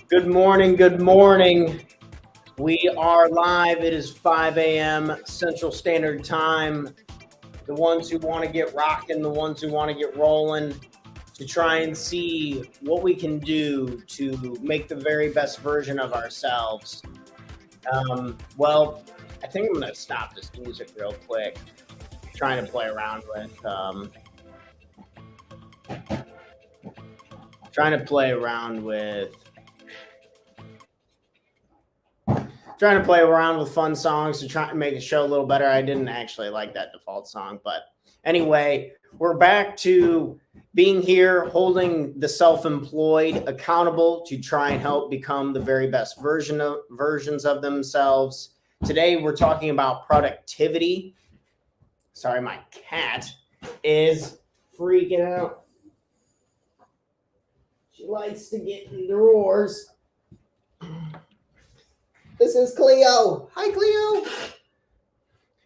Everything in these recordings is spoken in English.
Good morning. Good morning. We are live. It is 5 a.m. Central Standard Time. The ones who want to get rocking, the ones who want to get rolling, to try and see what we can do to make the very best version of ourselves. Well, I think I'm going to stop this music real quick. Trying to play around with, trying to play around with trying to play around with fun songs to try and make the show a little better. I didn't actually like that default song, but anyway, we're back to being here, holding the self-employed accountable to try and help become the very best versions of themselves. Today, we're talking about productivity. Sorry, my cat is freaking out. She likes to get in drawers. This is Cleo. Hi, Cleo.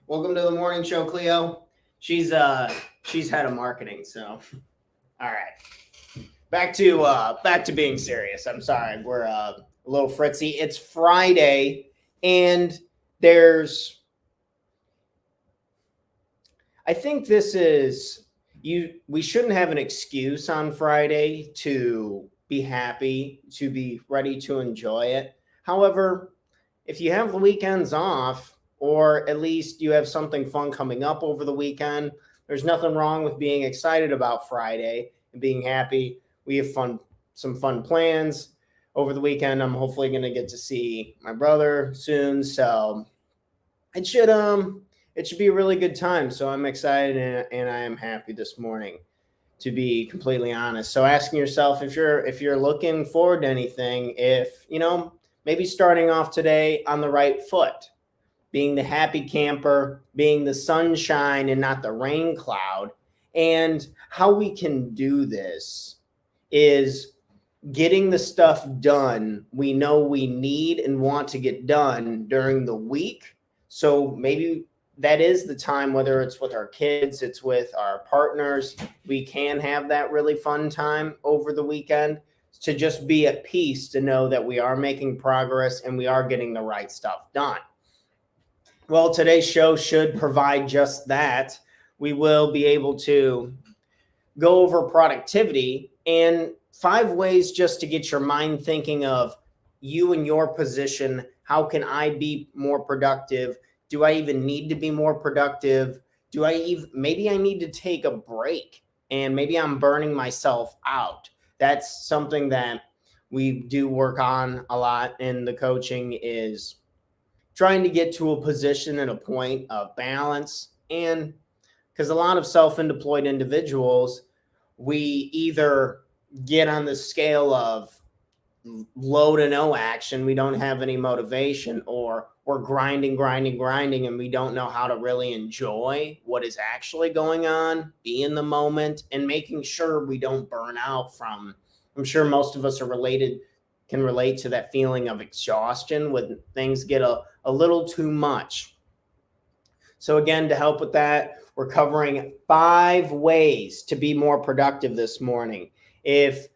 Welcome to the morning show, Cleo. She's head of marketing, so all right. Back to being serious. I'm sorry, we're a little fritzy. It's Friday, and I think this is we shouldn't have an excuse on Friday to be happy, to be ready to enjoy it. However, if you have the weekends off, or at least you have something fun coming up over the weekend, there's nothing wrong with being excited about Friday and being happy. We have some fun plans over the weekend. I'm hopefully going to get to see my brother soon, so it should be a really good time. So I'm excited and I am happy this morning, to be completely honest. So asking yourself if you're looking forward to anything, if maybe starting off today on the right foot, being the happy camper, being the sunshine and not the rain cloud. And how we can do this is getting the stuff done we know we need and want to get done during the week. So maybe that is the time, whether it's with our kids, it's with our partners, we can have that really fun time over the weekend to just be at peace, to know that we are making progress and we are getting the right stuff done. Well, today's show should provide just that. We will be able to go over productivity and 5 ways just to get your mind thinking of you and your position. How can I be more productive? Do I even need to be more productive? Maybe I need to take a break and maybe I'm burning myself out. That's something that we do work on a lot in the coaching, is trying to get to a position and a point of balance. And because a lot of self-employed individuals, we either get on the scale of low to no action, we don't have any motivation, or we're grinding, and we don't know how to really enjoy what is actually going on, be in the moment, and making sure we don't burn out from, I'm sure most of us can relate to that feeling of exhaustion when things get a little too much. So again, to help with that, we're covering 5 ways to be more productive this morning. If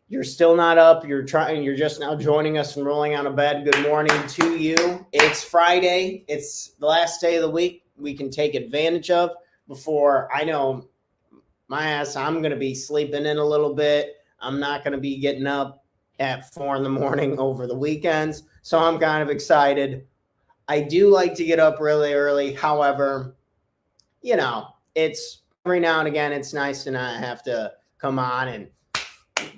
you're still not up, you're just now joining us and rolling out of bed, good morning to you. It's Friday. It's the last day of the week we can take advantage of before, I know my ass, I'm going to be sleeping in a little bit. I'm not going to be getting up at 4 in the morning over the weekends. So I'm kind of excited. I do like to get up really early. However, it's every now and again, it's nice to not have to come on and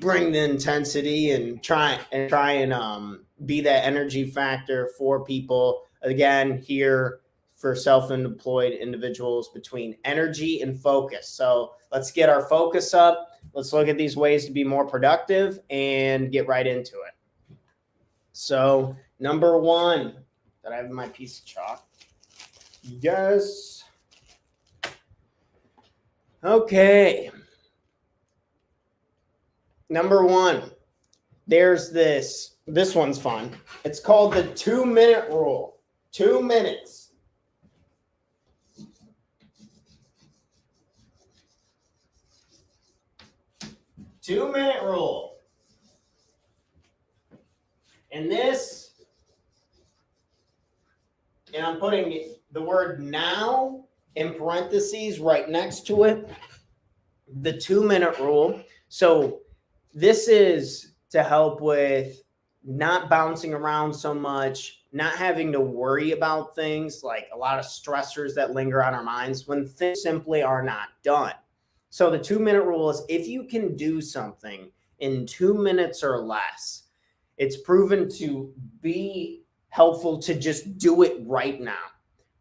bring the intensity and try and be that energy factor for people. Again, here for self-employed individuals, between energy and focus. So let's get our focus up. Let's look at these ways to be more productive and get right into it. So number 1, that I have my piece of chalk. Yes. Okay. Number 1, there's this one's fun. It's called the 2-minute rule. 2 minutes. Two-minute rule. And this, and I'm putting the word now in parentheses right next to it, the 2-minute rule. So this is to help with not bouncing around so much, not having to worry about things like a lot of stressors that linger on our minds when things simply are not done. So the 2-minute rule is if you can do something in 2 minutes or less, it's proven to be helpful to just do it right now.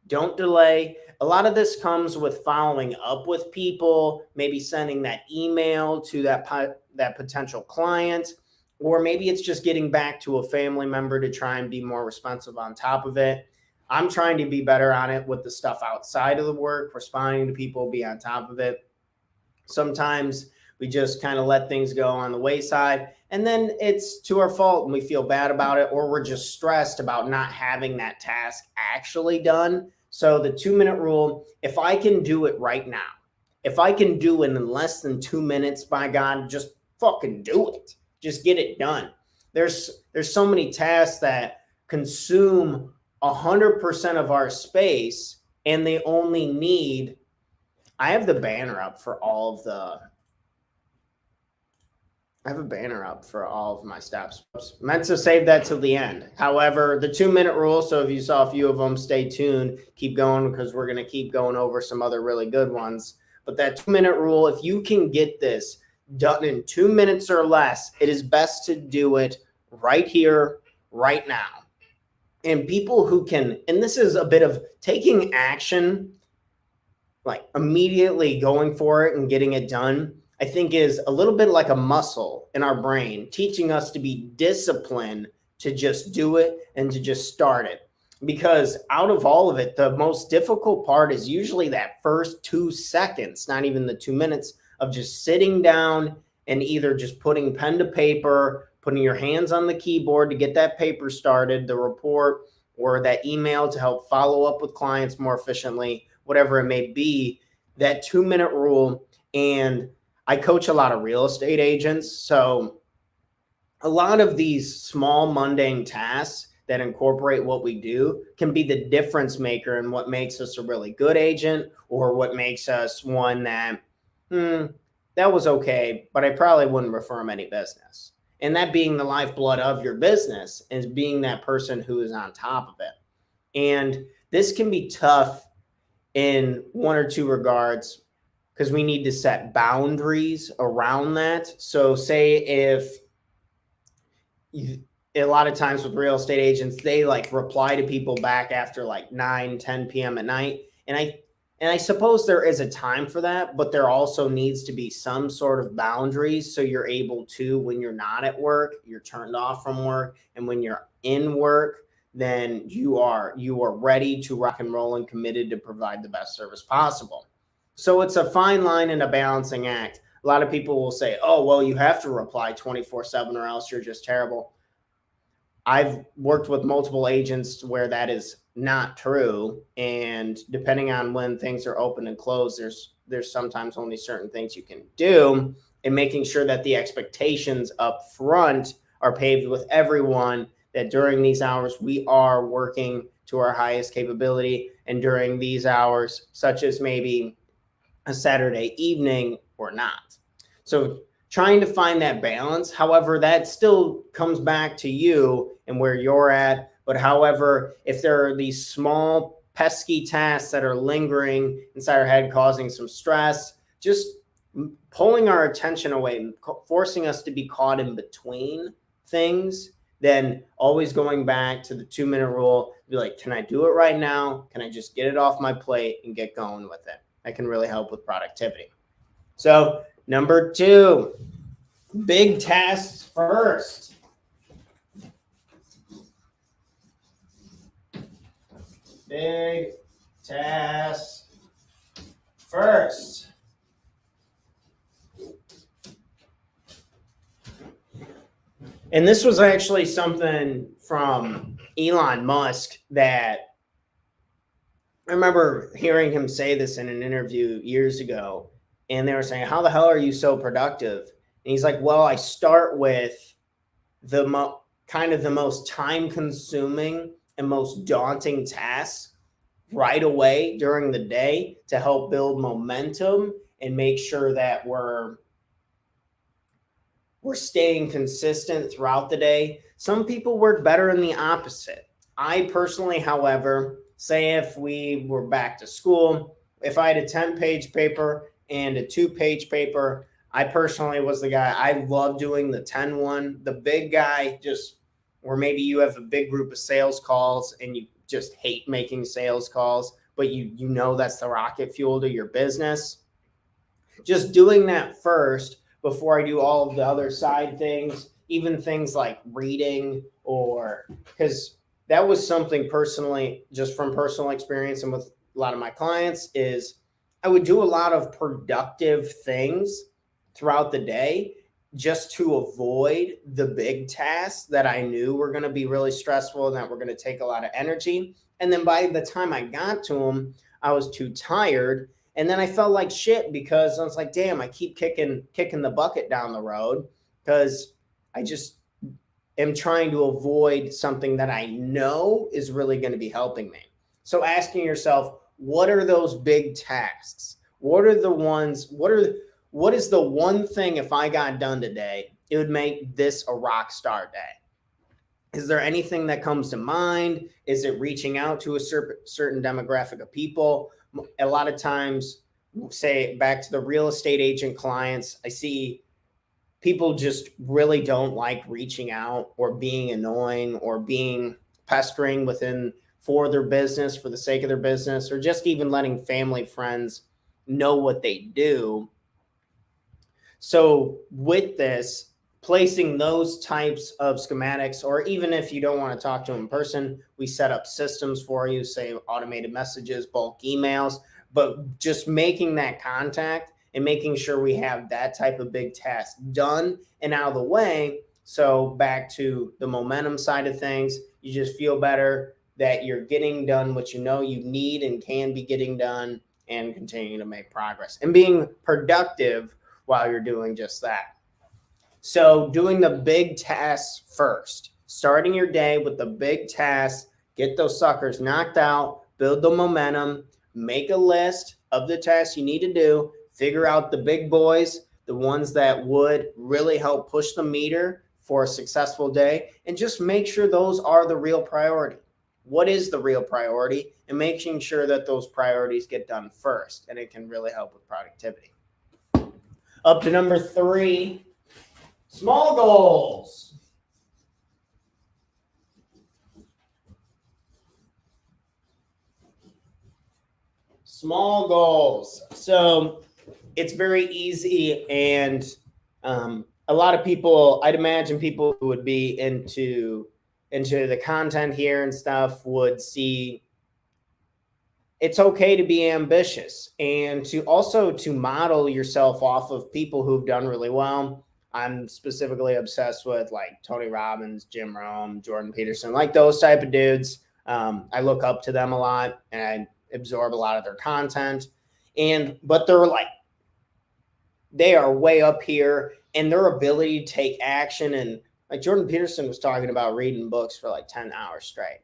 Don't delay. A lot of this comes with following up with people, maybe sending that email to that potential client, or maybe it's just getting back to a family member to try and be more responsive on top of it. I'm trying to be better on it with the stuff outside of the work, responding to people, be on top of it. Sometimes we just kind of let things go on the wayside, and then it's to our fault and we feel bad about it, or we're just stressed about not having that task actually done. So the 2-minute rule, if I can do it right now, if I can do it in less than 2 minutes, by God, just fucking do it. Just get it done. There's so many tasks that consume 100% of our space, and they only need, I have the banner up for all of the, I have a banner up for all of my steps. Meant to save that till the end. However, the 2-minute rule, so if you saw a few of them, stay tuned, keep going, because we're going to keep going over some other really good ones. But that 2-minute rule, if you can get this done in 2 minutes or less, it is best to do it right here, right now. And people who can, and this is a bit of taking action, like immediately going for it and getting it done, I think is a little bit like a muscle in our brain, teaching us to be disciplined to just do it and to just start it. Because out of all of it, the most difficult part is usually that first 2 seconds, not even the 2 minutes, of just sitting down and either just putting pen to paper, putting your hands on the keyboard to get that paper started, the report, or that email to help follow up with clients more efficiently, whatever it may be. That 2-minute rule. And I coach a lot of real estate agents. So a lot of these small mundane tasks that incorporate what we do can be the difference maker in what makes us a really good agent, or what makes us one that, that was okay, but I probably wouldn't refer them any business. And that being the lifeblood of your business is being that person who is on top of it. And this can be tough in 1 or 2 regards, because we need to set boundaries around that. So say if a lot of times with real estate agents, they like reply to people back after like 9-10 p.m. at night. And I suppose there is a time for that, but there also needs to be some sort of boundaries. So you're able to, when you're not at work, you're turned off from work. And when you're in work, then you are ready to rock and roll and committed to provide the best service possible. So it's a fine line and a balancing act. A lot of people will say, oh, well, you have to reply 24/7 or else you're just terrible. I've worked with multiple agents where that is not true. And depending on when things are open and closed, there's sometimes only certain things you can do, and making sure that the expectations up front are paved with everyone, that during these hours we are working to our highest capability, and during these hours, such as maybe a Saturday evening or not. So trying to find that balance. However, that still comes back to you and where you're at. But however, if there are these small pesky tasks that are lingering inside our head, causing some stress, just pulling our attention away, forcing us to be caught in between things, then always going back to the 2-minute rule, be like, can I do it right now? Can I just get it off my plate and get going with it? That can really help with productivity. So number 2, big tasks first. Big tasks first. And this was actually something from Elon Musk that I remember hearing him say this in an interview years ago. And they were saying, how the hell are you so productive? And he's like, well, I start with kind of the most time consuming and most daunting tasks right away during the day to help build momentum and make sure that we're staying consistent throughout the day. Some people work better in the opposite. I personally, however, say if we were back to school, if I had a 10-page paper and a 2-page paper, I personally was the guy. I love doing the 10 one, the big guy, just or maybe you have a big group of sales calls and you just hate making sales calls, but you know that's the rocket fuel to your business. Just doing that first before I do all of the other side things, even things like reading, or because that was something personally, just from personal experience and with a lot of my clients, is I would do a lot of productive things throughout the day just to avoid the big tasks that I knew were going to be really stressful and that were going to take a lot of energy. And then by the time I got to them, I was too tired, and then I felt like shit because I was like, damn, I keep kicking the bucket down the road because I just am trying to avoid something that I know is really going to be helping me. So asking yourself, what are those big tasks? What are the ones, what is the one thing if I got done today, it would make this a rock star day? Is there anything that comes to mind? Is it reaching out to a certain demographic of people? A lot of times, say back to the real estate agent clients, I see people just really don't like reaching out or being annoying or being pestering within for their business, for the sake of their business, or just even letting family, friends know what they do. So with this, placing those types of schematics, or even if you don't want to talk to them in person, we set up systems for you, say automated messages, bulk emails, but just making that contact and making sure we have that type of big task done and out of the way. So back to the momentum side of things, you just feel better that you're getting done what you know you need and can be getting done, and continuing to make progress and being productive while you're doing just that. So doing the big tasks first, starting your day with the big tasks, get those suckers knocked out, build the momentum, make a list of the tasks you need to do, figure out the big boys, the ones that would really help push the meter for a successful day, and just make sure those are the real priority. What is the real priority? And making sure that those priorities get done first, and it can really help with productivity. Up to number 3, small goals. Small goals. So it's very easy, and a lot of people, I'd imagine people who would be into the content here and stuff would see it's okay to be ambitious and to also to model yourself off of people who've done really well. I'm specifically obsessed with like Tony Robbins, Jim Rohn, Jordan Peterson, like those type of dudes. I look up to them a lot and I absorb a lot of their content. But they are way up here, and their ability to take action, and like Jordan Peterson was talking about reading books for like 10 hours straight.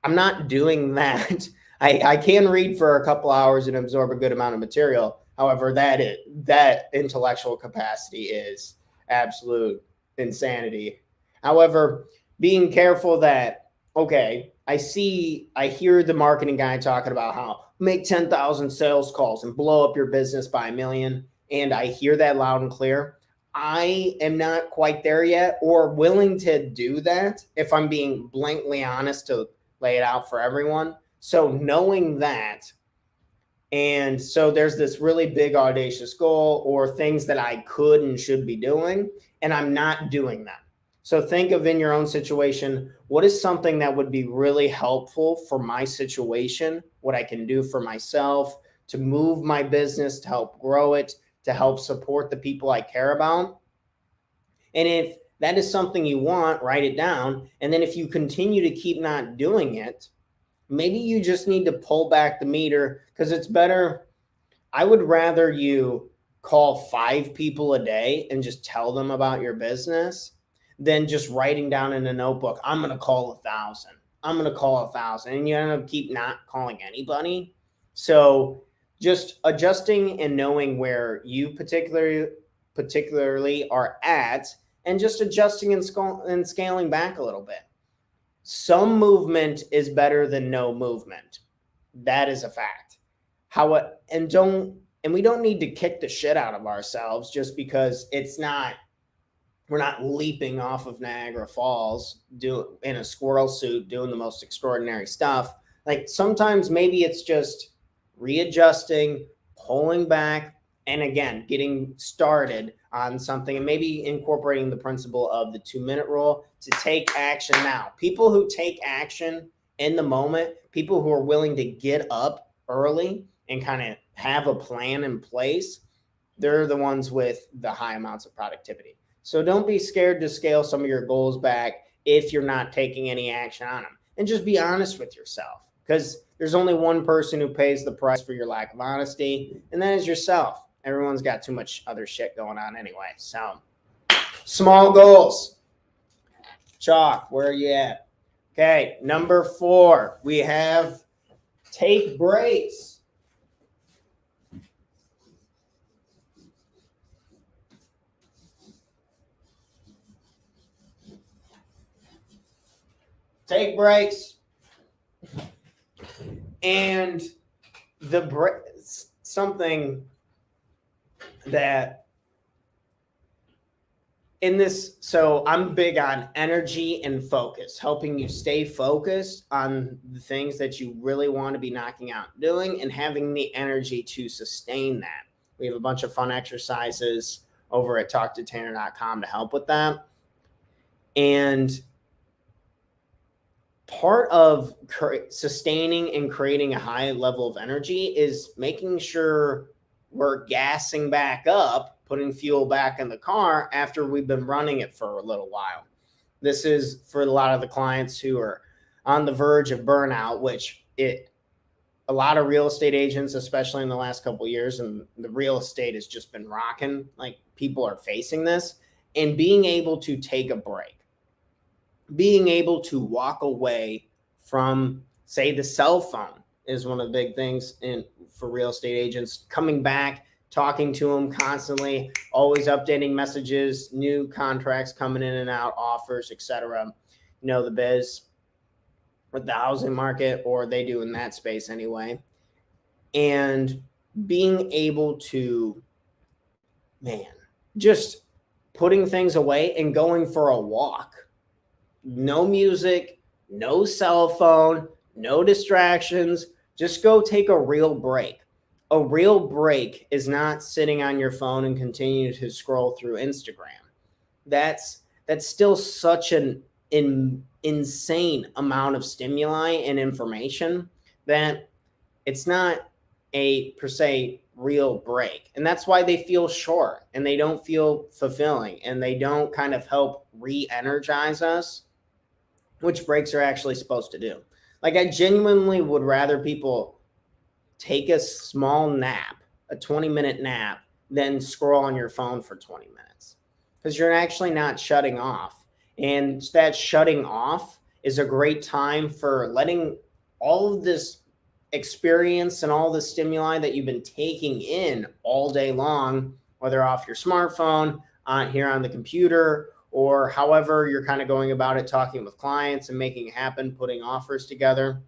I'm not doing that. I can read for a couple hours and absorb a good amount of material. However, that intellectual capacity is absolute insanity. However, being careful that, okay, I hear the marketing guy talking about how make 10,000 sales calls and blow up your business by $1 million. And I hear that loud and clear. I am not quite there yet or willing to do that, if I'm being blatantly honest, to lay it out for everyone. So knowing that, and so there's this really big audacious goal or things that I could and should be doing, and I'm not doing them. So think of, in your own situation, what is something that would be really helpful for my situation, what I can do for myself to move my business, to help grow it, to help support the people I care about. And if that is something you want, write it down. And then if you continue to keep not doing it, maybe you just need to pull back the meter, because it's better. I would rather you call 5 people a day and just tell them about your business than just writing down in a notebook, I'm going to call 1,000. I'm going to call 1,000. And you end up keep not calling anybody. So just adjusting and knowing where you particularly are at, and just adjusting and scaling back a little bit. Some movement is better than no movement. That is a fact. And we don't need to kick the shit out of ourselves just because we're not leaping off of Niagara Falls in a squirrel suit doing the most extraordinary stuff. Like sometimes maybe it's just readjusting, pulling back, and again, getting started on something, and maybe incorporating the principle of the 2-minute rule to take action now. People who take action in the moment, people who are willing to get up early and kind of have a plan in place, they're the ones with the high amounts of productivity. So don't be scared to scale some of your goals back if you're not taking any action on them. And just be honest with yourself, because there's only one person who pays the price for your lack of honesty, and that is yourself. Everyone's got too much other shit going on anyway. So small goals. Chalk, where are you at? Okay, number 4, we have take breaks. Take breaks. And something that in this, so I'm big on energy and focus, helping you stay focused on the things that you really want to be knocking out doing and having the energy to sustain that. We have a bunch of fun exercises over at talktotanner.com to help with that. And part of sustaining and creating a high level of energy is making sure we're gassing back up, putting fuel back in the car after we've been running it for a little while. This is for a lot of the clients who are on the verge of burnout, which a lot of real estate agents, especially in the last couple of years, and the real estate has just been rocking. Like people are facing this, and being able to take a break, being able to walk away from, say, the cell phone is one of the big things for real estate agents. Coming back, talking to them constantly, always updating messages, new contracts coming in and out, offers, etc. You know the biz with the housing market, or they do in that space anyway. And being able to, just putting things away and going for a walk. No music, no cell phone, no distractions. Just go take a real break. A real break is not sitting on your phone and continue to scroll through Instagram. That's still such an insane amount of stimuli and information that it's not a per se real break. And that's why they feel short and they don't feel fulfilling and they don't kind of help re-energize us, which breaks are actually supposed to do. Like I genuinely would rather people take a small nap, a 20-minute nap, than scroll on your phone for 20 minutes, because you're actually not shutting off. And that shutting off is a great time for letting all of this experience and all the stimuli that you've been taking in all day long, whether off your smartphone, here on the computer, or however you're kind of going about it, talking with clients and making it happen, putting offers together.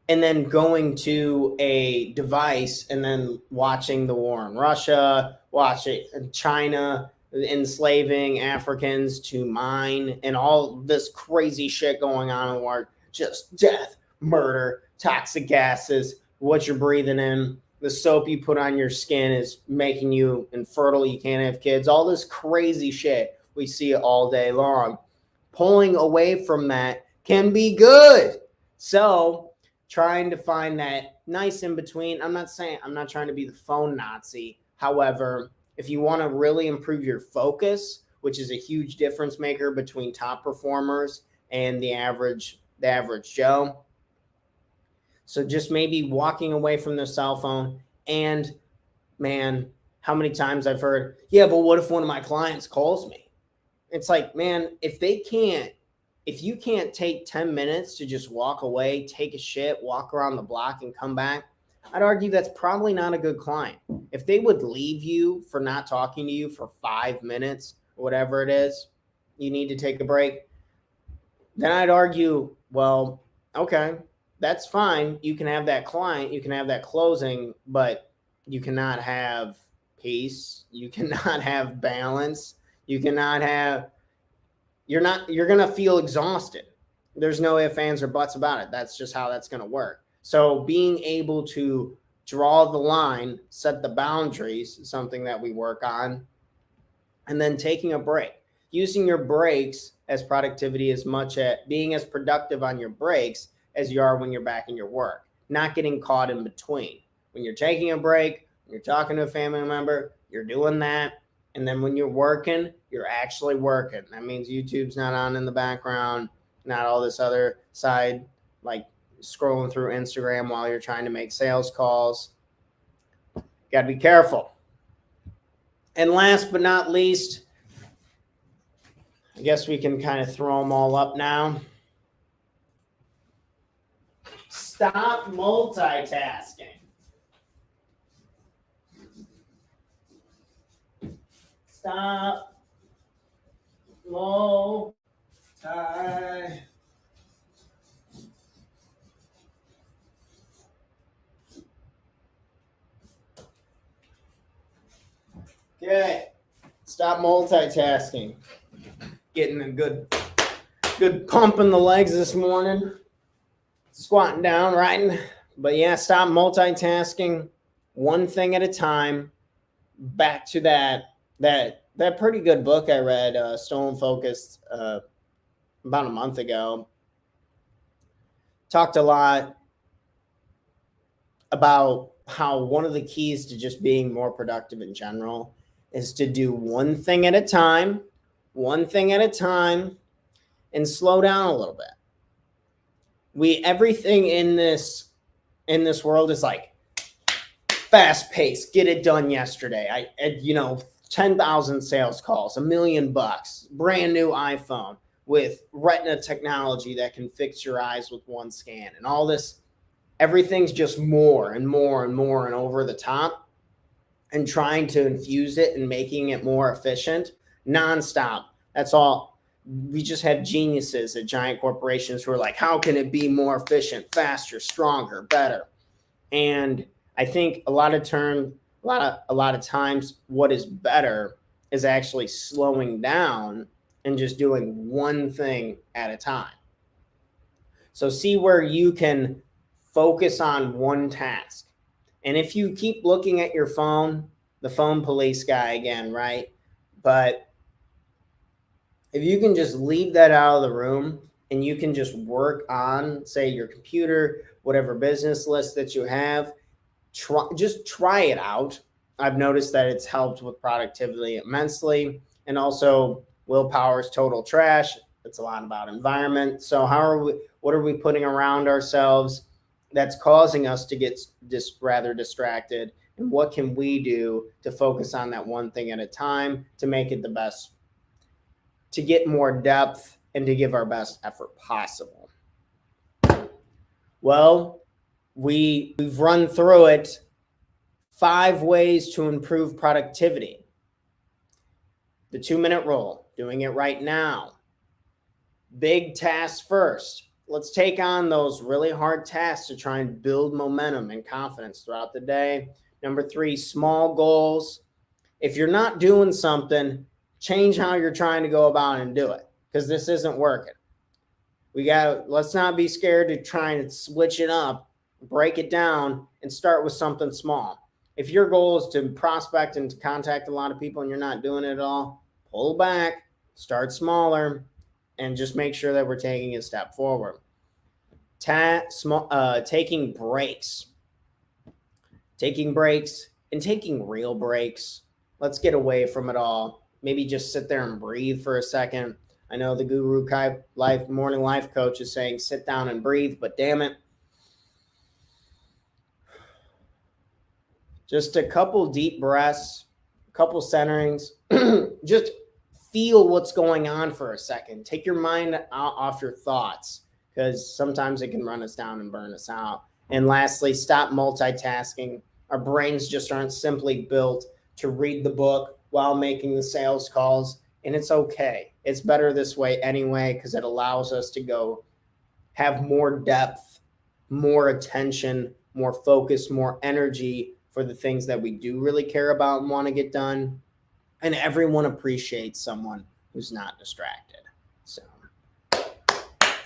And then going to a device and then watching the war in Russia, watching China enslaving Africans to mine, and all this crazy shit going on in the world. Just death, murder, toxic gases, what you're breathing in. The soap you put on your skin is making you infertile. You can't have kids. All this crazy shit we see all day long. Pulling away from that can be good. So trying to find that nice in between. I'm not trying to be the phone Nazi. However, if you want to really improve your focus, which is a huge difference maker between top performers and the average Joe. So just maybe walking away from the cell phone and, how many times I've heard, yeah, but what if one of my clients calls me? It's like, man, if you can't take 10 minutes to just walk away, take a shit, walk around the block and come back, I'd argue that's probably not a good client. If they would leave you for not talking to you for 5 minutes, whatever it is, you need to take a break, then I'd argue, well, okay, that's fine. You can have that client, you can have that closing, but you cannot have peace. You cannot have balance. You cannot have, you're going to feel exhausted. There's no ifs, ands, or buts about it. That's just how that's going to work. So being able to draw the line, set the boundaries is something that we work on. And then taking a break, using your breaks as productivity, as much at being as productive on your breaks as you are when you're back in your work, not getting caught in between. When you're taking a break, when you're talking to a family member, you're doing that. And then when you're working, you're actually working. That means YouTube's not on in the background, not all this other side, like scrolling through Instagram while you're trying to make sales calls. Got to be careful. And last but not least, I guess we can kind of throw them all up now. Stop multitasking. Stop multitasking. Okay. Stop multitasking. Getting a good pump in the legs this morning. Squatting down, writing. But yeah, stop multitasking. One thing at a time. Back to that pretty good book I read, Stolen Focus, about a month ago. Talked a lot about how one of the keys to just being more productive in general is to do one thing at a time, and slow down a little bit. Everything in this world is like fast paced, get it done yesterday. 10,000 sales calls, $1 million, brand new iPhone with retina technology that can fix your eyes with one scan, and all this. Everything's just more and more and more and over the top, and trying to infuse it and making it more efficient nonstop. That's all. We just have geniuses at giant corporations who are like, how can it be more efficient, faster, stronger, better? And I think a lot of times what is better is actually slowing down and just doing one thing at a time. So see where you can focus on one task. And if you keep looking at your phone, the phone police guy again, right? But if you can just leave that out of the room and you can just work on, say, your computer, whatever business list that you have, just try it out. I've noticed that it's helped with productivity immensely. And also, willpower is total trash. It's a lot about environment. So what are we putting around ourselves that's causing us to get rather distracted? And what can we do to focus on that one thing at a time to make it the best, to get more depth and to give our best effort possible? Well, we've run through it. 5 ways to improve productivity. The 2-minute rule, doing it right now. Big tasks first. Let's take on those really hard tasks to try and build momentum and confidence throughout the day. Number 3, small goals. If you're not doing something, change how you're trying to go about and do it, because this isn't working. Let's not be scared to try and switch it up, break it down, and start with something small. If your goal is to prospect and to contact a lot of people and you're not doing it at all, pull back, start smaller, and just make sure that we're taking a step forward. Taking breaks. Taking breaks and taking real breaks. Let's get away from it all. Maybe just sit there and breathe for a second. I know the Guru Morning Life Coach is saying sit down and breathe, but damn it. Just a couple deep breaths couple centerings. Just feel what's going on for a second. Take your mind off your thoughts, because sometimes it can run us down and burn us out. And lastly, stop multitasking. Our brains just aren't simply built to read the book while making the sales calls. And it's okay. It's better this way anyway, because it allows us to go have more depth, more attention, more focus, more energy for the things that we do really care about and want to get done. And everyone appreciates someone who's not distracted. So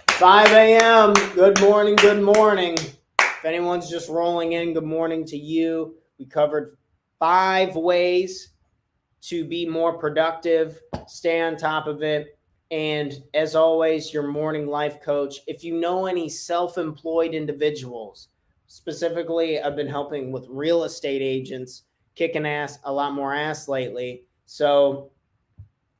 5 a.m. Good morning. Good morning. If anyone's just rolling in, good morning to you. We covered 5 ways to be more productive, stay on top of it. And as always, your morning life coach. If you know any self-employed individuals, specifically, I've been helping with real estate agents, kicking ass, a lot more ass lately. So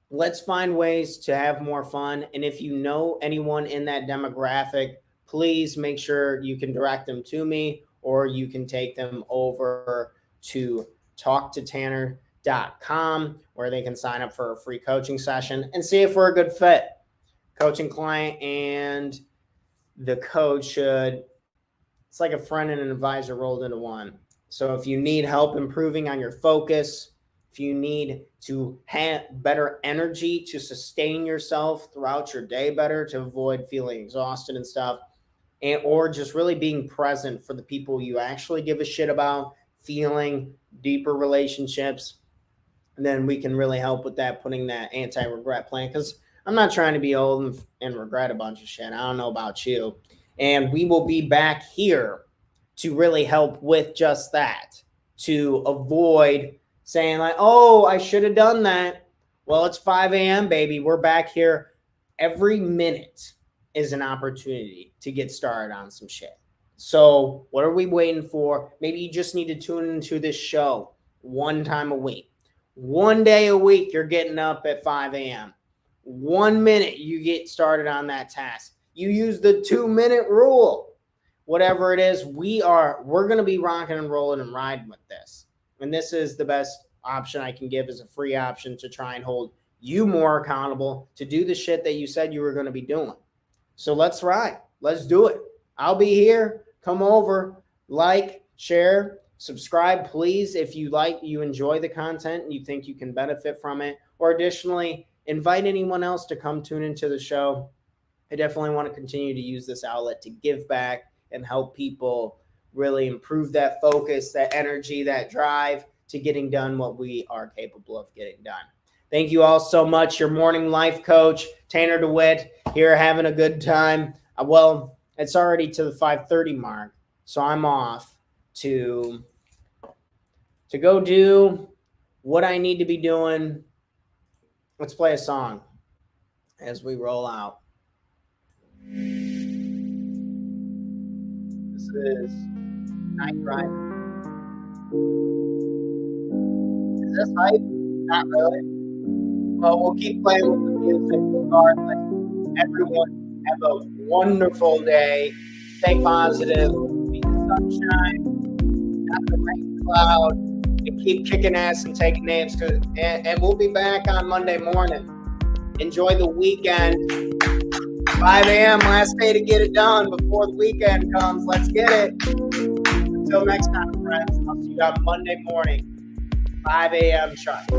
let's find ways to have more fun. And if you know anyone in that demographic, please make sure you can direct them to me, or you can take them over to talktotanner.com, where they can sign up for a free coaching session and see if we're a good fit. Coaching client and the coach should, it's like a friend and an advisor rolled into one. So if you need help improving on your focus, if you need to have better energy to sustain yourself throughout your day better, to avoid feeling exhausted and stuff, and or just really being present for the people you actually give a shit about, feeling deeper relationships, then we can really help with that, putting that anti-regret plan. Because I'm not trying to be old and regret a bunch of shit. I don't know about you. And we will be back here to really help with just that, to avoid saying like, oh, I should have done that. Well, it's 5 a.m., baby. We're back here. Every minute is an opportunity to get started on some shit. So what are we waiting for? Maybe you just need to tune into this show one time a week. One day a week, you're getting up at 5 a.m. 1 minute, you get started on that task. You use the 2-minute rule. Whatever it is, we're going to be rocking and rolling and riding with this. And this is the best option I can give, as a free option to try and hold you more accountable to do the shit that you said you were going to be doing. So let's ride. Let's do it. I'll be here. Come over, like, share, subscribe, please, if you enjoy the content and you think you can benefit from it. Or additionally, invite anyone else to come tune into the show. I definitely want to continue to use this outlet to give back and help people really improve that focus, that energy, that drive to getting done what we are capable of getting done. Thank you all so much. Your morning life coach, Tanner DeWitt, here having a good time. Well, it's already to the 5:30 mark, so I'm off to go do what I need to be doing. Let's play a song as we roll out. This is Night Ride. Is this hype? Not really. Well, we'll keep playing with the music regardless. Everyone, have a wonderful day. Stay positive. Be the sunshine, not the rain cloud. And keep kicking ass and taking names. And we'll be back on Monday morning. Enjoy the weekend. 5 a.m. last day to get it done before the weekend comes. Let's get it. Until next time, friends. I'll see you on Monday morning, 5 a.m. sharp.